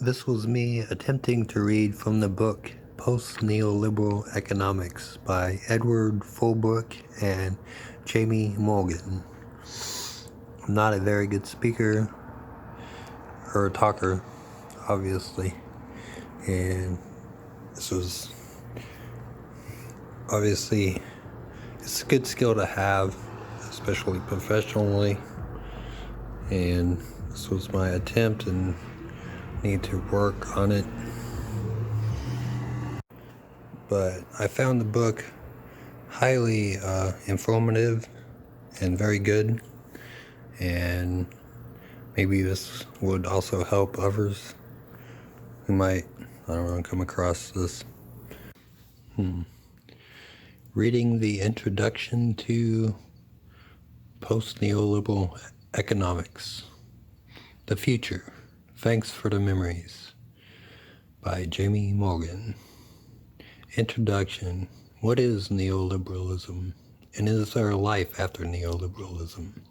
This was me attempting to read from the book Post-Neoliberal Economics by Edward Fullbrook and Jamie Morgan. I'm not a very good speaker or a talker, obviously, and this was obviously it's a good skill to have, especially professionally, and this was my attempt and need to work on it. But I found the book highly informative and very good, and maybe this would also help others who might, I don't know, come across this. Reading the introduction to Post-Neoliberal Economics, The Future, Thanks for the Memories, by Jamie Morgan. Introduction. What is neoliberalism, and is there a life after neoliberalism?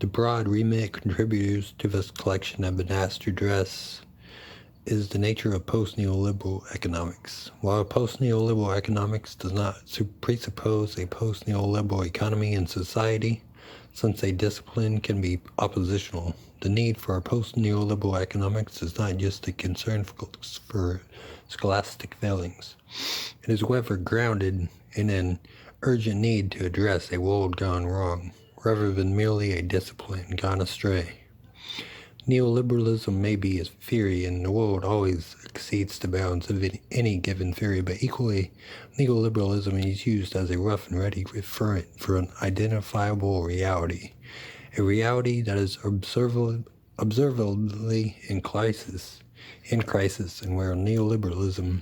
The broad remit contributors to this collection have been asked to address is the nature of post-neoliberal economics. While post-neoliberal economics does not presuppose a post-neoliberal economy and society, since a discipline can be oppositional, the need for post-neoliberal economics is not just a concern for scholastic failings. It is rather grounded in an urgent need to address a world gone wrong, rather than merely a discipline gone astray. Neoliberalism may be a theory, and the world always exceeds the bounds of any given theory, but equally, neoliberalism is used as a rough and ready referent for an identifiable reality, a reality that is observably in crisis, and where neoliberalism,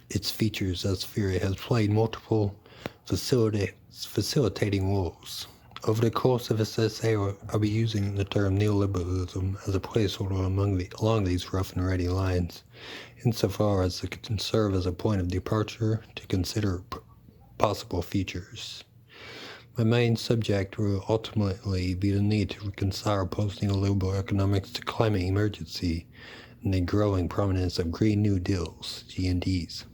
its features as theory, has played multiple facilitating roles. Over the course of this essay, I'll be using the term neoliberalism as a placeholder along these rough and ready lines, insofar as it can serve as a point of departure to consider possible features. My main subject will ultimately be the need to reconcile post-neoliberal economics to climate emergency and the growing prominence of Green New Deals, GNDs.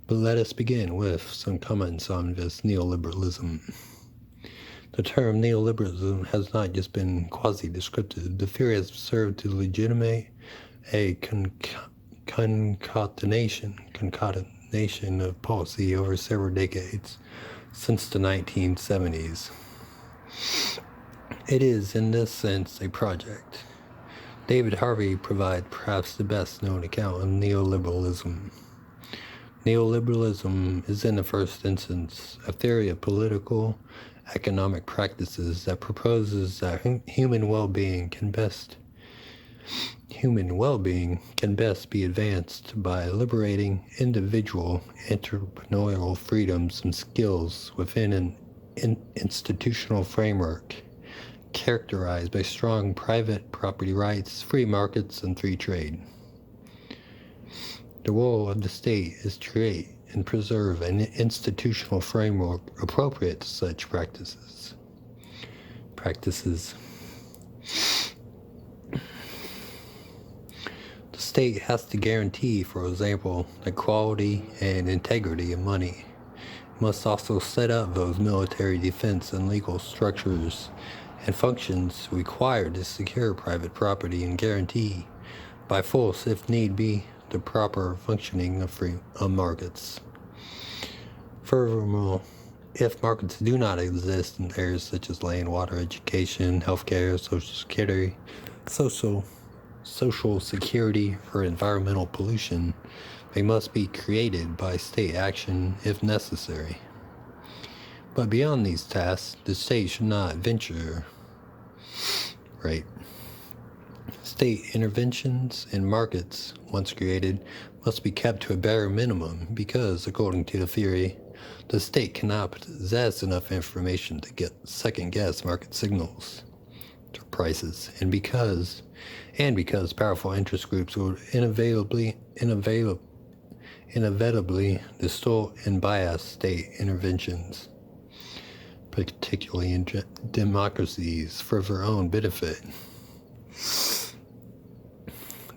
But let us begin with some comments on this neoliberalism. The term neoliberalism has not just been quasi-descriptive. The theory has served to legitimate a concatenation of policy over several decades, since the 1970s. It is, in this sense, a project. David Harvey provides perhaps the best-known account of neoliberalism. Neoliberalism is, in the first instance, a theory of political economic practices that proposes that human well-being can best be advanced by liberating individual entrepreneurial freedoms and skills within an institutional framework characterized by strong private property rights, free markets, and free trade. The role of the state is to create and preserve an institutional framework appropriate to such practices. The state has to guarantee, for example, the quality and integrity of money. It must also set up those military defense and legal structures and functions required to secure private property and guarantee, by force if need be, the proper functioning of markets. Furthermore, if markets do not exist in areas such as land, water, education, healthcare, social security, or environmental pollution, they must be created by state action if necessary. But beyond these tasks, the state should not venture. State interventions in markets, once created, must be kept to a bare minimum because, according to the theory, the state cannot possess enough information to second-guess market signals to prices, and because powerful interest groups would inevitably distort and bias state interventions, particularly in democracies, for their own benefit.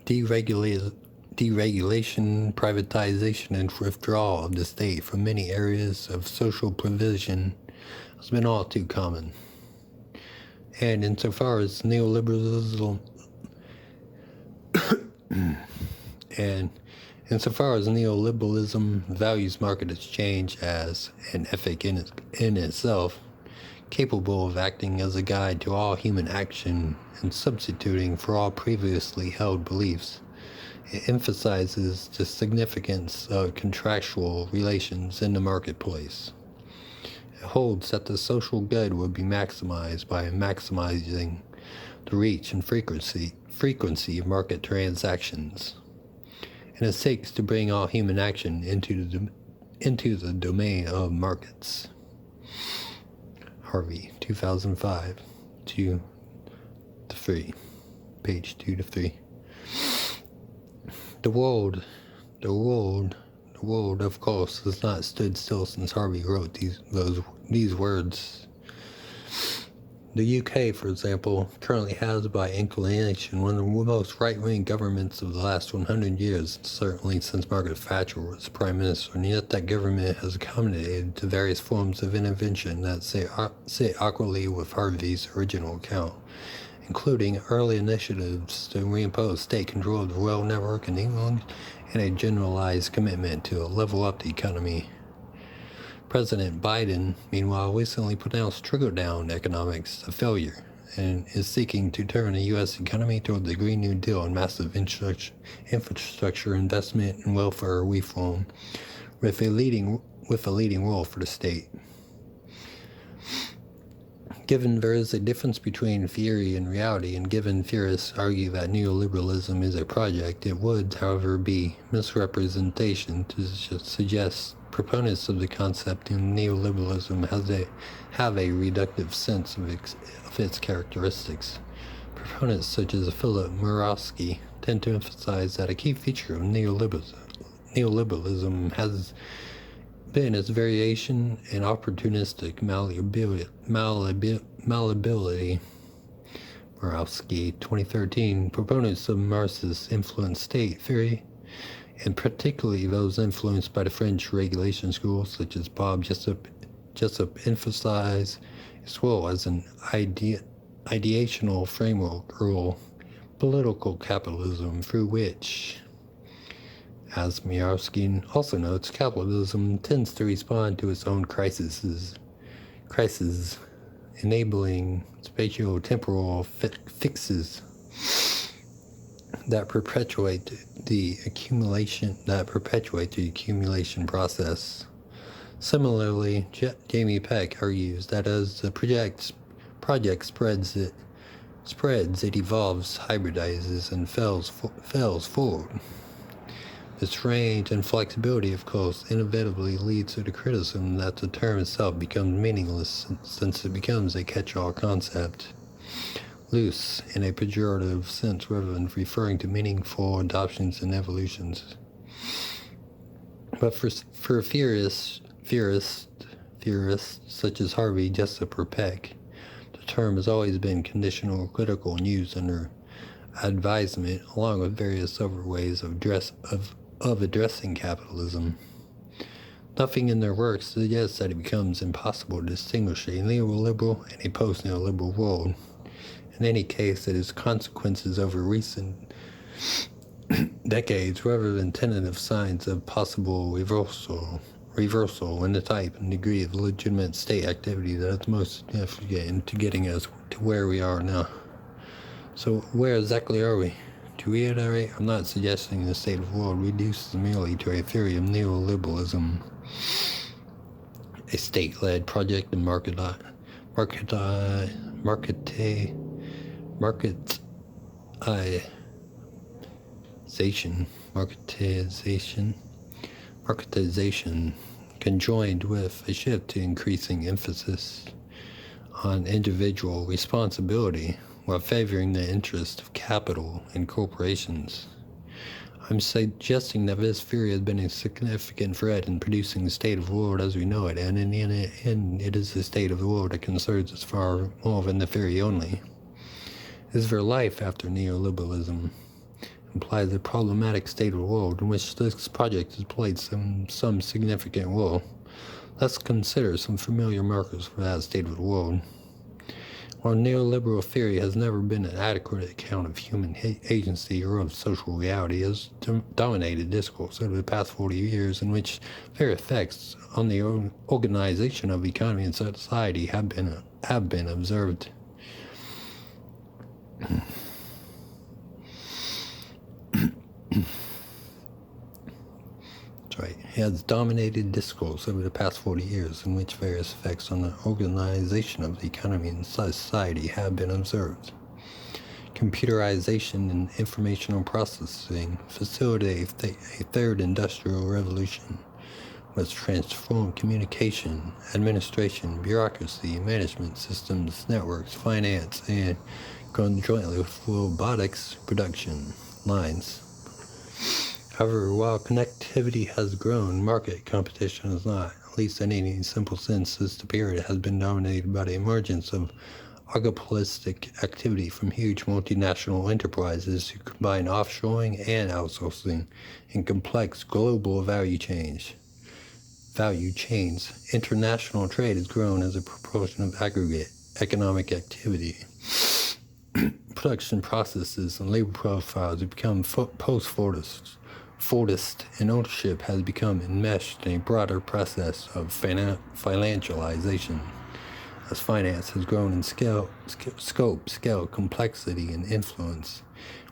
deregulation, privatization, and withdrawal of the state from many areas of social provision has been all too common. And insofar as neoliberalism values market exchange as an ethic in itself, capable of acting as a guide to all human action and substituting for all previously held beliefs, it emphasizes the significance of contractual relations in the marketplace. It holds that the social good will be maximized by maximizing the reach and frequency of market transactions, and it seeks to bring all human action into the domain of markets. Harvey, 2005, 2-3, page 2-3. The world, of course, has not stood still since Harvey wrote these words. The UK, for example, currently has by inclination one of the most right-wing governments of the last 100 years, certainly since Margaret Thatcher was Prime Minister, and yet that government has accommodated to various forms of intervention that sit awkwardly with Harvey's original account, including early initiatives to reimpose state control of the rail network in England and a generalized commitment to level up the economy. President Biden, meanwhile, recently pronounced trickle-down economics a failure and is seeking to turn the U.S. economy toward the Green New Deal and massive infrastructure investment and welfare reform, with a leading role for the state. Given there is a difference between theory and reality, and given theorists argue that neoliberalism is a project, it would, however, be misrepresentation to suggest proponents of the concept in neoliberalism have a reductive sense of its characteristics. Proponents such as Philip Murawski tend to emphasize that a key feature of neoliberalism has been its variation and opportunistic malleability. Murawski, 2013, proponents of Marxist influenced state theory, and particularly those influenced by the French regulation schools, such as Bob Jessup emphasize, as well as an ideational framework or political capitalism through which, as Murawski also notes, capitalism tends to respond to its own crises, enabling spatio-temporal fixes that perpetuate the accumulation process. Similarly, Jamie Peck argues that as the project spreads, it evolves, hybridizes, and fails forward. This range and flexibility, of course, inevitably leads to the criticism that the term itself becomes meaningless since it becomes a catch-all concept, loose in a pejorative sense rather than referring to meaningful adoptions and evolutions. But for theorists such as Harvey, Jessup, or Peck, the term has always been conditional, critical, and used under advisement, along with various other ways of addressing capitalism. Nothing in their work suggests that it becomes impossible to distinguish a neoliberal and a post-neoliberal world. In any case, it is consequences over recent decades rather than tentative signs of possible reversal in the type and degree of legitimate state activity that is most significant to getting us to where we are now. So where exactly are we? To reiterate, I'm not suggesting the state of the world reduces merely to a theory of neoliberalism, a state-led project of marketization conjoined with a shift to increasing emphasis on individual responsibility while favoring the interest of capital and corporations. I'm suggesting that this theory has been a significant threat in producing the state of the world as we know it, and in the end, it is the state of the world that concerns us far more than the theory only. Is there life after neoliberalism? implies a problematic state of the world in which this project has played some significant role. Let's consider some familiar markers for that state of the world. While neoliberal theory has never been an adequate account of human agency or of social reality, it has dominated discourse over the past 40 years, in which their effects on the organization of economy and society have been observed. That's right. It has dominated discourse over the past 40 years, in which various effects on the organization of the economy and society have been observed. Computerization and informational processing facilitate a third industrial revolution, which transformed communication, administration, bureaucracy, management systems, networks, finance, and conjointly with robotics production lines. However, while connectivity has grown, market competition has not. At least in any simple sense, this period has been dominated by the emergence of oligopolistic activity from huge multinational enterprises who combine offshoring and outsourcing in complex global value chains. International trade has grown as a proportion of aggregate economic activity. Production processes and labor profiles have become post-Fordist, and ownership has become enmeshed in a broader process of financialization. As finance has grown in scope, scale, complexity, and influence,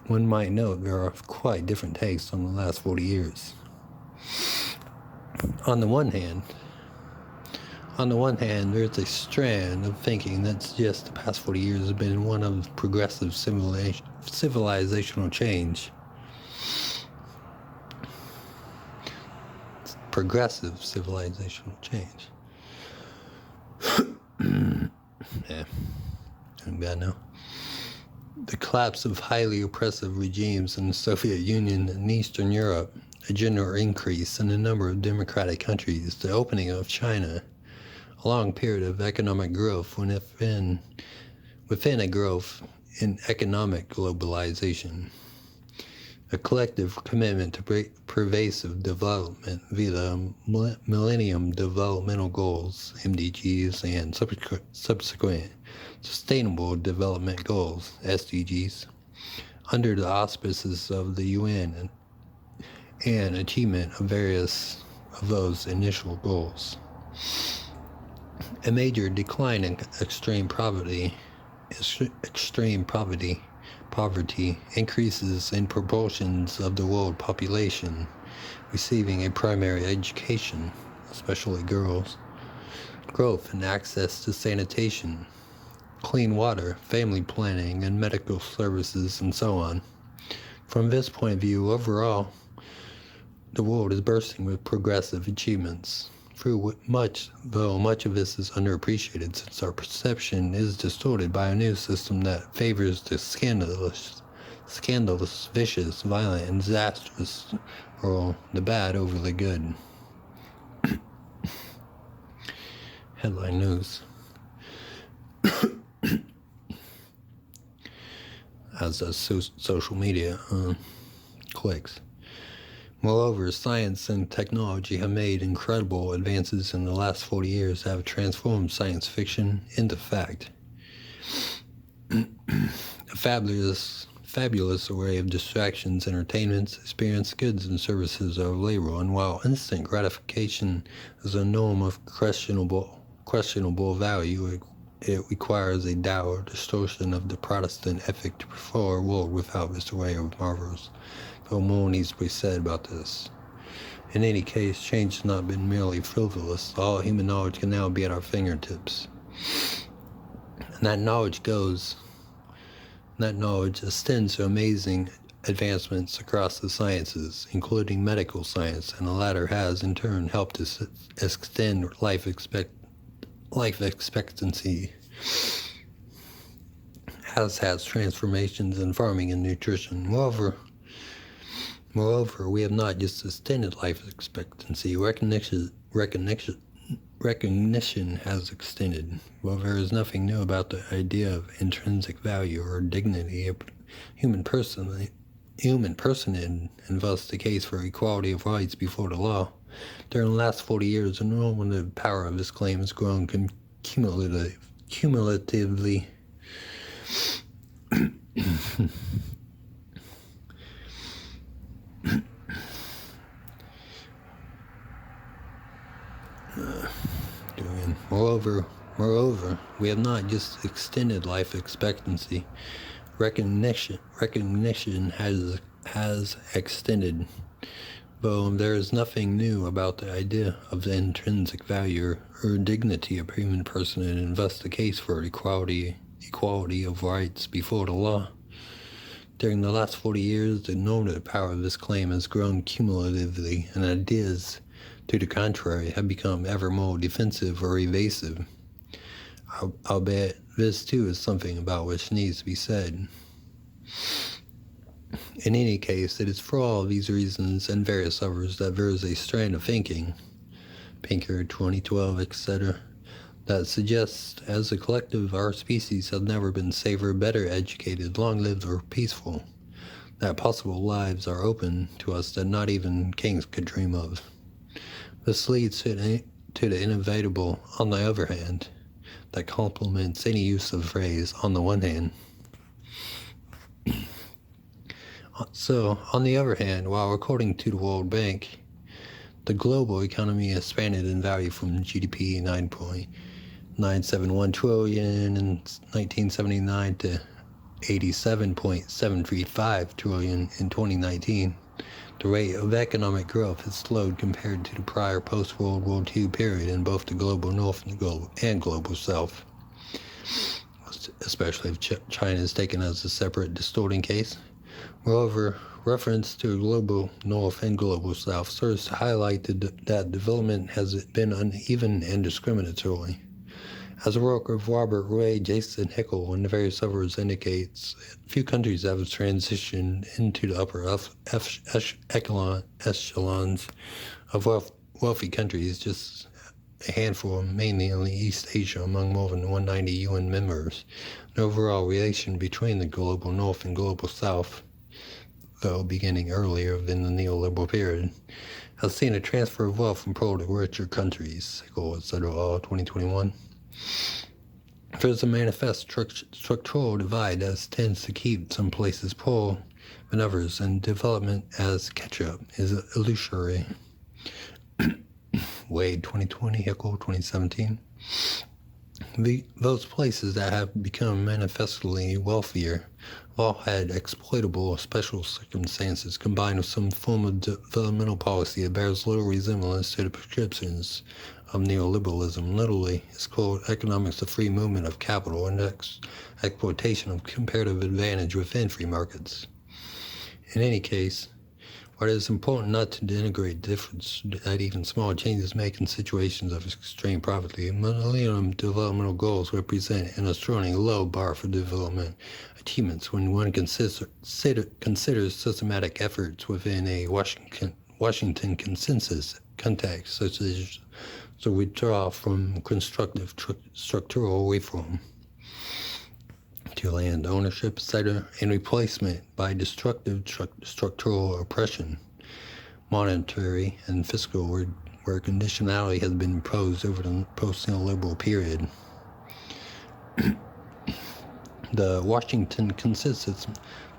one might note there are quite different takes on the last 40 years. On the one hand, there's a strand of thinking that suggests the past 40 years has been one of progressive civilizational change. Progressive civilizational change. Yeah, I'm bad now. The collapse of highly oppressive regimes in the Soviet Union and Eastern Europe, a general increase in the number of democratic countries, the opening of China, a long period of economic growth within a growth in economic globalization, a collective commitment to pervasive development via the Millennium Developmental Goals, MDGs, and subsequent Sustainable Development Goals, SDGs, under the auspices of the UN and achievement of various of those initial goals. A major decline in extreme poverty, increases in proportions of the world population receiving a primary education, especially girls, growth in access to sanitation, clean water, family planning, and medical services, and so on. From this point of view, overall, the world is bursting with progressive achievements. Much of this is underappreciated, since our perception is distorted by a new system that favors the scandalous, vicious, violent, and disastrous, or the bad over the good. Headline news. As does social media clicks. Moreover, science and technology have made incredible advances in the last 40 years that have transformed science fiction into fact. A fabulous array of distractions, entertainments, experience, goods, and services are available, and while instant gratification is a norm of questionable value, it requires a dour distortion of the Protestant ethic to prefer a world without this array of marvels. Though more needs to be said about this. In any case, change has not been merely frivolous. All human knowledge can now be at our fingertips. And that knowledge extends to amazing advancements across the sciences, including medical science, and the latter has, in turn, helped us extend life expectancy, has transformations in farming and nutrition. Moreover, we have not just extended life expectancy, recognition has extended. While there is nothing new about the idea of intrinsic value or dignity of human person human personhood, and thus the case for equality of rights before the law. During the last 40 years, the normative power of this claim has grown cumulatively. Moreover, we have not just extended life expectancy. Recognition has extended. Though there is nothing new about the idea of the intrinsic value or dignity of human person, and thus the case for equality of rights before the law. During the last 40 years, the normative power of this claim has grown cumulatively, and ideas to the contrary have become ever more defensive or evasive. I'll bet this too is something about which needs to be said. In any case, it is for all these reasons and various others that there is a strand of thinking, Pinker, 2012, etc., that suggests, as a collective, our species has never been safer, better educated, long-lived, or peaceful, that possible lives are open to us that not even kings could dream of. This leads to the inevitable, on the other hand, that complements any use of the phrase, on the one hand. So, on the other hand, while according to the World Bank, the global economy expanded in value from GDP 9.971 trillion in 1979 to 87.735 trillion in 2019, the rate of economic growth has slowed compared to the prior post-World War II period in both the global north and global south, especially if China is taken as a separate distorting case. Moreover, reference to global north and global south serves to highlight that development has been uneven and discriminatory. As the work of Robert Ray, Jason Hickel, and various others indicates, few countries have transitioned into the upper echelons of wealthy countries, just a handful, mainly in East Asia, among more than 190 UN members. The overall relation between the global north and global south, though beginning earlier than the neoliberal period, has seen a transfer of wealth from poor to richer countries, etc., 2021. There's a manifest structural divide that tends to keep some places poor than others, and development as catch-up is illusory. Wade, 2020, Hickel, 2017. Those places that have become manifestly wealthier have all had exploitable special circumstances combined with some form of developmental policy that bears little resemblance to the prescriptions of neoliberalism. Literally, it's called economics of free movement of capital and exploitation of comparative advantage within free markets. In any case, while it is important not to denigrate the difference that even small changes make in situations of extreme poverty, Millennium Developmental Goals represent an astronomically low bar for development achievements when one considers systematic efforts within a Washington consensus context, such as the withdrawal from constructive structural reform to land ownership, etc., and replacement by destructive structural oppression, monetary and fiscal, where conditionality has been imposed over the post-neoliberal period. The Washington consensus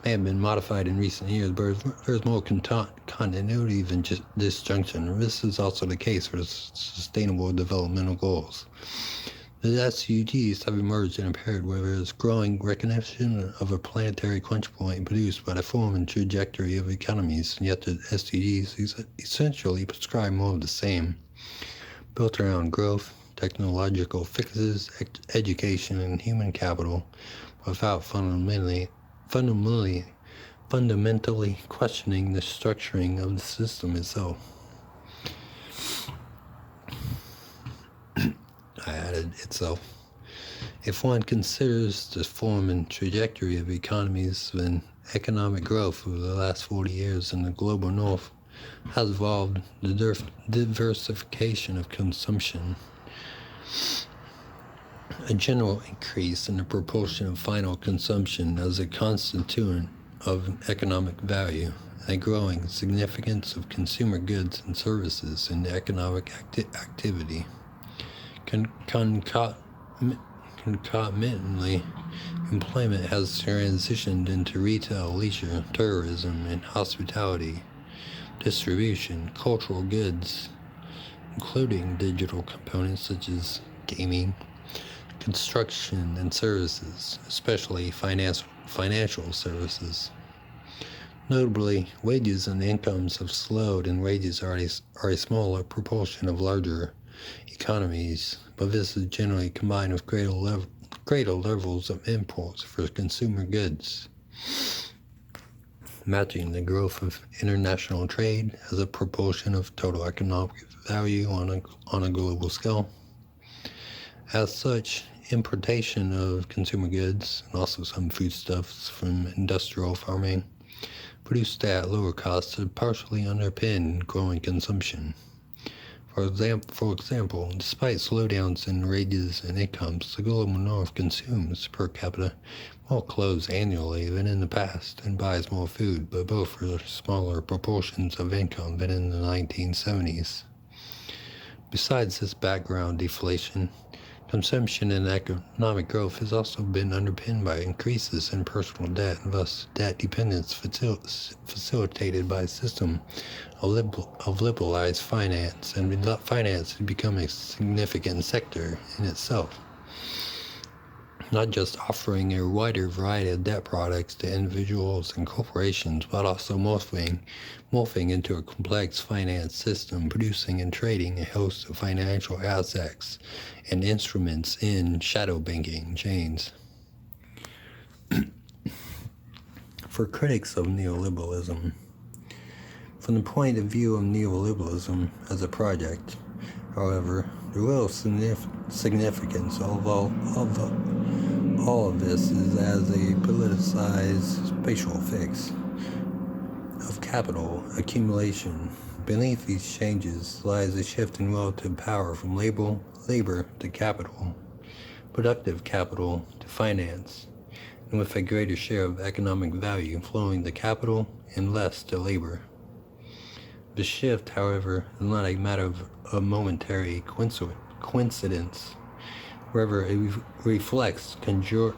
may have been modified in recent years, but there's more continuity than just disjunction. This is also the case for the Sustainable Developmental Goals. The SDGs have emerged in a period where there is growing recognition of a planetary crunch point produced by the form and trajectory of economies, and yet the SDGs essentially prescribe more of the same, built around growth, technological fixes, education, and human capital, without fundamentally questioning the structuring of the system itself. I added itself. If one considers the form and trajectory of economies, then economic growth over the last 40 years in the global north has involved the diversification of consumption, a general increase in the proportion of final consumption as a constituent of economic value, and a growing significance of consumer goods and services in economic activity. Concomitantly, employment has transitioned into retail, leisure, tourism, and hospitality, distribution, cultural goods, including digital components such as gaming, construction, and services, especially financial services. Notably, wages and incomes have slowed, and wages are a smaller proportion of larger economies, but this is generally combined with greater levels of imports for consumer goods, matching the growth of international trade as a proportion of total economic value on a global scale. As such, importation of consumer goods and also some foodstuffs from industrial farming produced at lower costs have partially underpinned growing consumption. For example, despite slowdowns in wages and incomes, the global north consumes per capita more clothes annually than in the past and buys more food, but both for smaller proportions of income than in the 1970s. Besides this background deflation, consumption and economic growth has also been underpinned by increases in personal debt, and thus debt dependence facilitated by a system of liberalized finance, and finance has become a significant sector in itself, not just offering a wider variety of debt products to individuals and corporations, but also morphing into a complex finance system, producing and trading a host of financial assets and instruments in shadow banking chains. For critics of neoliberalism, from the point of view of neoliberalism as a project, however, the real significance of all of this is as a politicized spatial fix of capital accumulation. Beneath these changes lies a shift in relative power from labor to capital, productive capital to finance, and with a greater share of economic value flowing to capital and less to labor. The shift, however, is not a matter of a momentary coincidence. Rather, it reflects conjunctural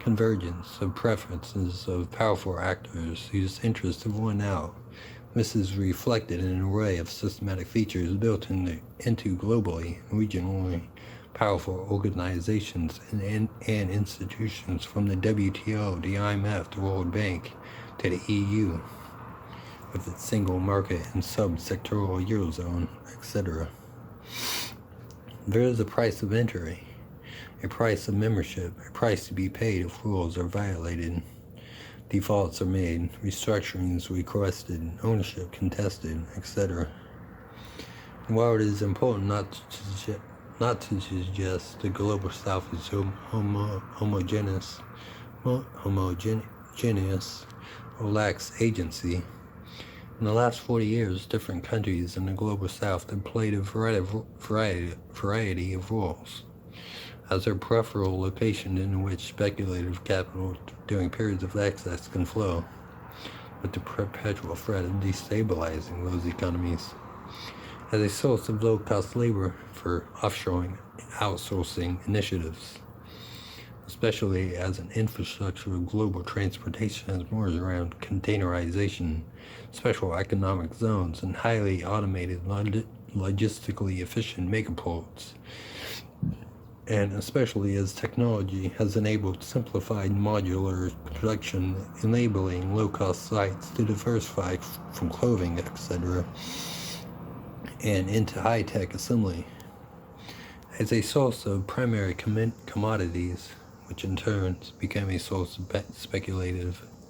convergence of preferences of powerful actors whose interests have won out. This is reflected in an array of systematic features built into globally and regionally powerful organizations and institutions, from the WTO, the IMF, the World Bank, to the EU, with its single market and sub-sectoral Eurozone, etc. There is a price of entry, a price of membership, a price to be paid if rules are violated, defaults are made, restructurings requested, ownership contested, etc. And while it is important not to suggest the global South is homogeneous or lacks agency, in the last 40 years, different countries in the global South have played a variety of roles as their peripheral location in which speculative capital during periods of excess can flow, with the perpetual threat of destabilizing those economies, as a source of low-cost labor for offshoring outsourcing initiatives, especially as an infrastructure of global transportation has more around containerization, special economic zones, and highly automated, logistically efficient megaports, and especially as technology has enabled simplified modular production, enabling low-cost sites to diversify from clothing, etc., and into high-tech assembly, as a source of primary commodities, which in turn became a source of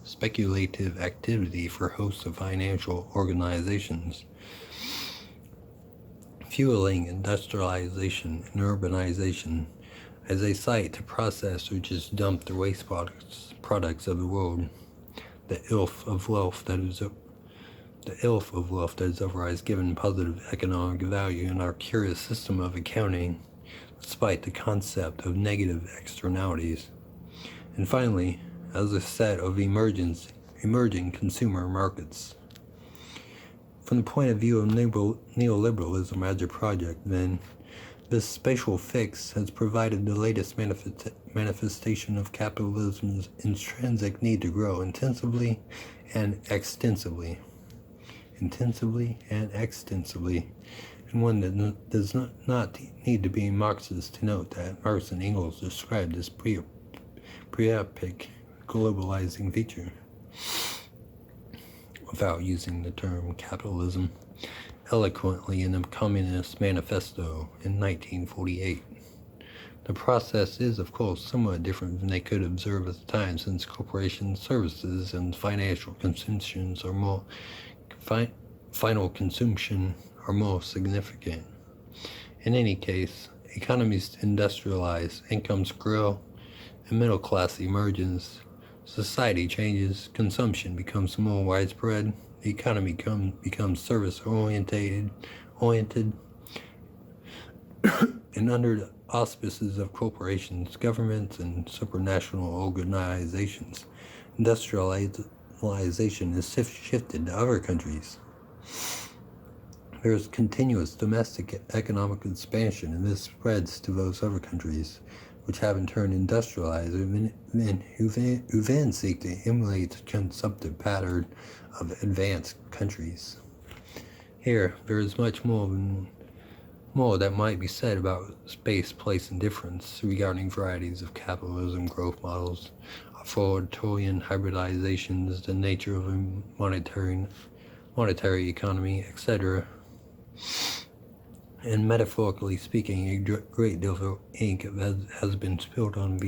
speculative activity for hosts of financial organizations, fueling industrialization and urbanization as a site to process or just dump the waste products of the world, the ilk of wealth that is otherwise given positive economic value in our curious system of accounting, despite the concept of negative externalities. And finally, as a set of emerging consumer markets. From the point of view of neoliberalism as a project, then, this spatial fix has provided the latest manifestation of capitalism's intrinsic need to grow intensively and extensively, and one that does not need to be Marxist to note that Marx and Engels described this pre-epic globalizing feature without using the term capitalism eloquently in the Communist Manifesto in 1948. The process is, of course, somewhat different than they could observe at the time, since corporation services and financial consumptions are more final consumption are more significant. In any case, economies industrialize, incomes grow, and middle class emerges. Society changes, consumption becomes more widespread, the economy becomes service-oriented, and under the auspices of corporations, governments, and supranational organizations, industrialization is shifted to other countries. There is continuous domestic economic expansion, and this spreads to those other countries, which have in turn industrialized, and who then seek to emulate the consumptive pattern of advanced countries. Here, there is much more that might be said about space, place, and difference regarding varieties of capitalism, growth models, authoritarian hybridizations, the nature of a monetary economy, etc. And metaphorically speaking, a great deal of ink has been spilled on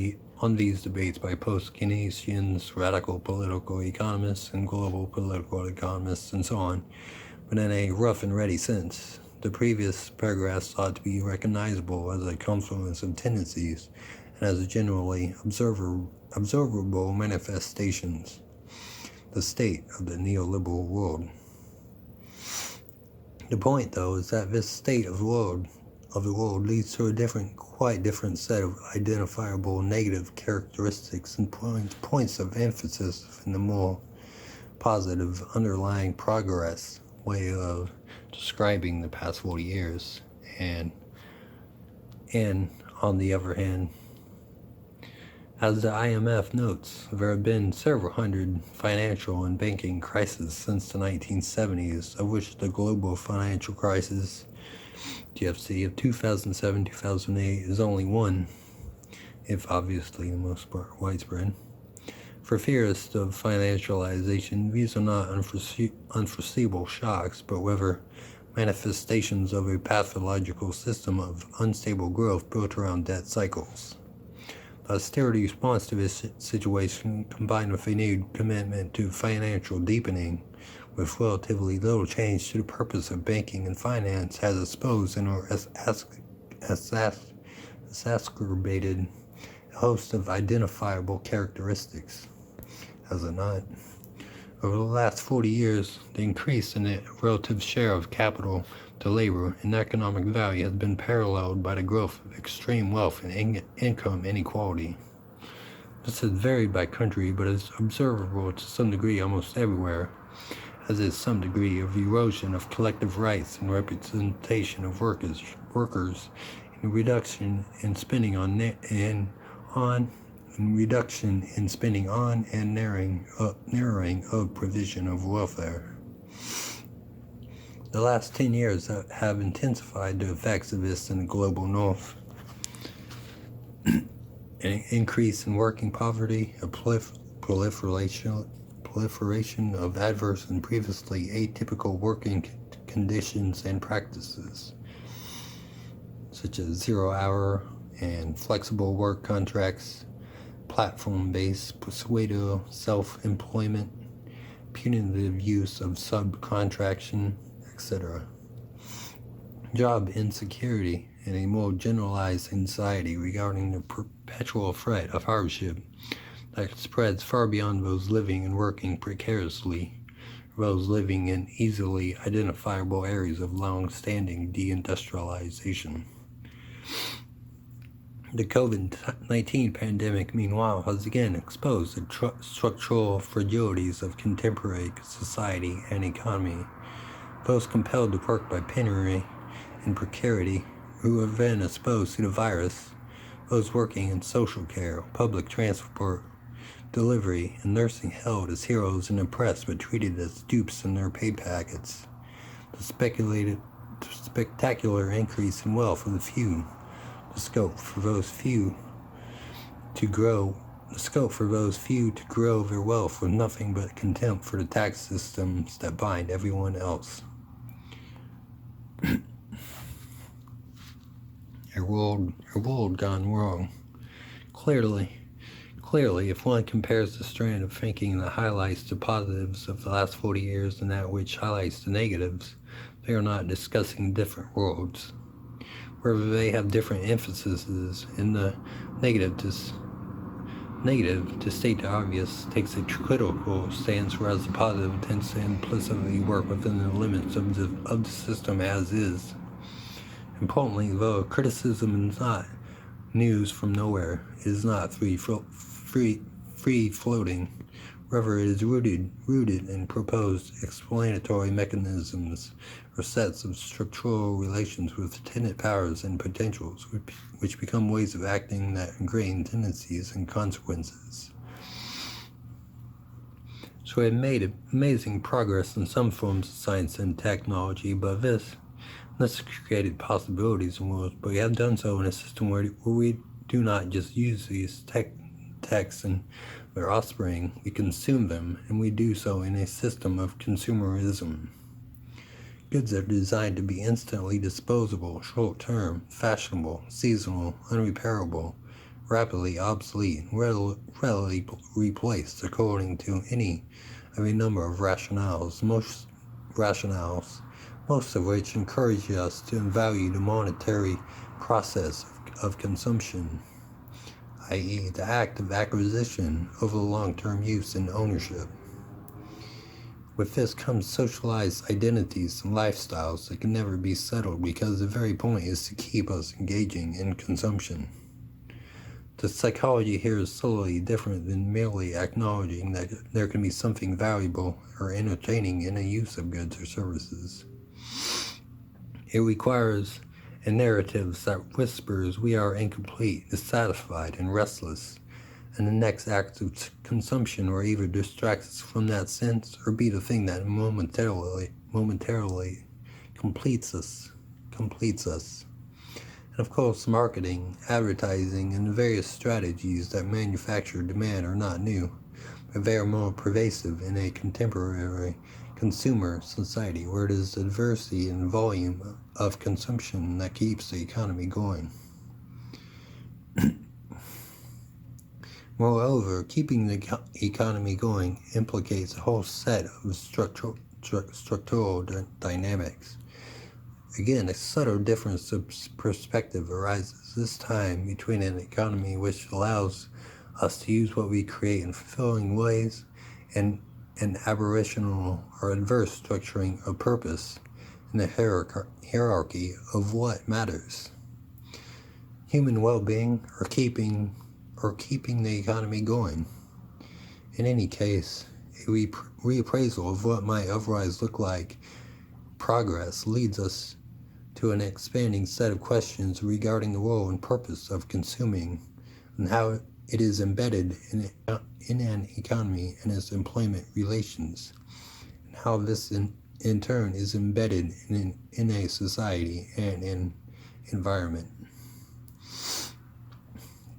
these debates by post-Keynesians, radical political economists, and global political economists, and so on. But in a rough and ready sense, the previous paragraphs ought to be recognizable as a confluence of tendencies and as generally observable manifestations, the state of the neoliberal world. The point, though, is that this state of the world leads to a quite different set of identifiable negative characteristics and points of emphasis in the more positive underlying progress way of describing the past 40 years. And on the other hand, as the IMF notes, there have been several hundred financial and banking crises since the 1970s, of which the global financial crisis, GFC, of 2007-2008 is only one, if obviously the most widespread. For theorists of financialization, these are not unforeseeable shocks, but rather manifestations of a pathological system of unstable growth built around debt cycles. The austerity response to this situation, combined with a renewed commitment to financial deepening, with relatively little change to the purpose of banking and finance, has exposed and exacerbated a host of identifiable characteristics. Has it not? Over the last 40 years, the increase in the relative share of capital to labor and economic value has been paralleled by the growth of extreme wealth and income inequality. This has varied by country, but is observable to some degree almost everywhere, as is some degree of erosion of collective rights and representation of workers, and reduction in spending on and narrowing of provision of welfare. The last 10 years have intensified the effects of this in the global north. An increase in working poverty, a proliferation of adverse and previously atypical working conditions and practices, such as zero-hour and flexible work contracts, platform-based pseudo self-employment, punitive use of subcontraction, etc. Job insecurity and a more generalized anxiety regarding the perpetual threat of hardship that spreads far beyond those living and working precariously, those living in easily identifiable areas of long-standing deindustrialization. The COVID-19 pandemic, meanwhile, has again exposed the structural fragilities of contemporary society and economy. Those compelled to work by penury and precarity, who have been exposed to the virus, those working in social care, public transport, delivery, and nursing held as heroes and oppressed but treated as dupes in their pay packets. The spectacular increase in wealth of the few, the scope for those few to grow their wealth with nothing but contempt for the tax systems that bind everyone else. A world gone wrong. Clearly, if one compares the strand of thinking that highlights the positives of the last 40 years and that which highlights the negatives, they are not discussing different worlds. Wherever they have different emphases, in the negative to state the obvious takes a critical stance, whereas the positive tends to implicitly work within the limits of the system as is. Importantly, though, criticism is not news from nowhere. It is not free floating. Rather, it is rooted in proposed explanatory mechanisms or sets of structural relations with tenant powers and potentials, which become ways of acting that ingrain tendencies and consequences. So we have made amazing progress in some forms of science and technology, but this created possibilities and worlds, but we have done so in a system where we do not just use these techs and their offspring, we consume them, and we do so in a system of consumerism. Goods are designed to be instantly disposable, short-term, fashionable, seasonal, unrepairable, rapidly obsolete, readily replaced according to any of a number of rationales, most of which encourage us to value the monetary process of consumption, i.e. the act of acquisition over long-term use and ownership. With this comes socialized identities and lifestyles that can never be settled because the very point is to keep us engaging in consumption. The psychology here is subtly different than merely acknowledging that there can be something valuable or entertaining in the use of goods or services. It requires a narrative that whispers we are incomplete, dissatisfied, and restless, and the next act of consumption will either distract us from that sense or be the thing that momentarily completes us. And of course, marketing, advertising, and the various strategies that manufacture demand are not new, but they are more pervasive in a contemporary consumer society where it is the diversity and volume of consumption that keeps the economy going. Moreover, keeping the economy going implicates a whole set of structural dynamics. Again, a subtle difference of perspective arises this time between an economy which allows us to use what we create in fulfilling ways and an aberrational or adverse structuring of purpose in the hierarchy of what matters. Human well-being or keeping the economy going. In any case, a reappraisal of what might otherwise look like progress leads us to an expanding set of questions regarding the role and purpose of consuming and how it is embedded in an economy and its employment relations, and how this in turn is embedded in a society and an environment.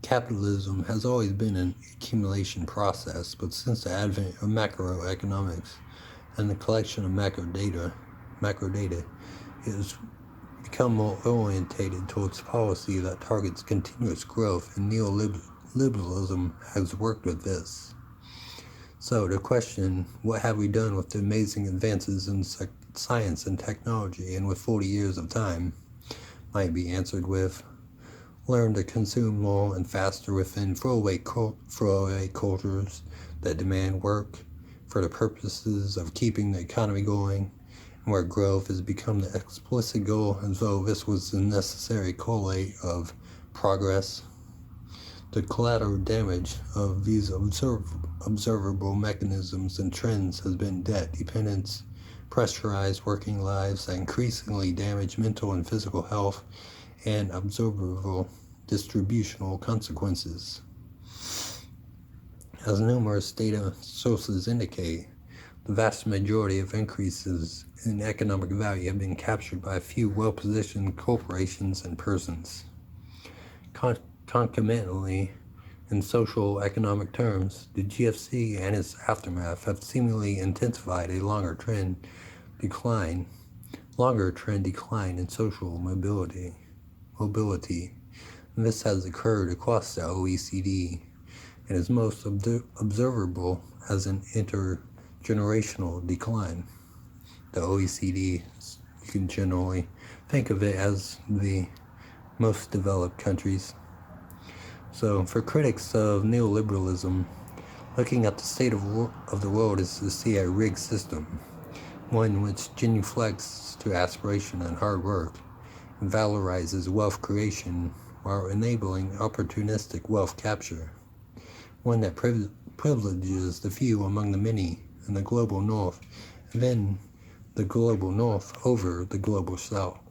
Capitalism has always been an accumulation process, but since the advent of macroeconomics and the collection of macro data, it has become more orientated towards policy that targets continuous growth, and neoliberalism has worked with this. So the question, what have we done with the amazing advances in science and technology and with 40 years of time, might be answered with, learn to consume more and faster within throwaway cultures that demand work for the purposes of keeping the economy going, and where growth has become the explicit goal as though this was the necessary correlate of progress. The collateral damage of these observable mechanisms and trends has been debt, dependence, pressurized working lives that increasingly damage mental and physical health, and observable distributional consequences. As numerous data sources indicate, the vast majority of increases in economic value have been captured by a few well-positioned corporations and persons. Concomitantly, in social economic terms, the GFC and its aftermath have seemingly intensified a longer trend decline in social mobility. And this has occurred across the OECD and is most observable as an intergenerational decline. The OECD, you can generally think of it as the most developed countries. So for critics of neoliberalism, looking at the state of the world is to see a rigged system, one which genuflects to aspiration and hard work, and valorizes wealth creation while enabling opportunistic wealth capture, one that privileges the few among the many in the global north, and then the global north over the global south.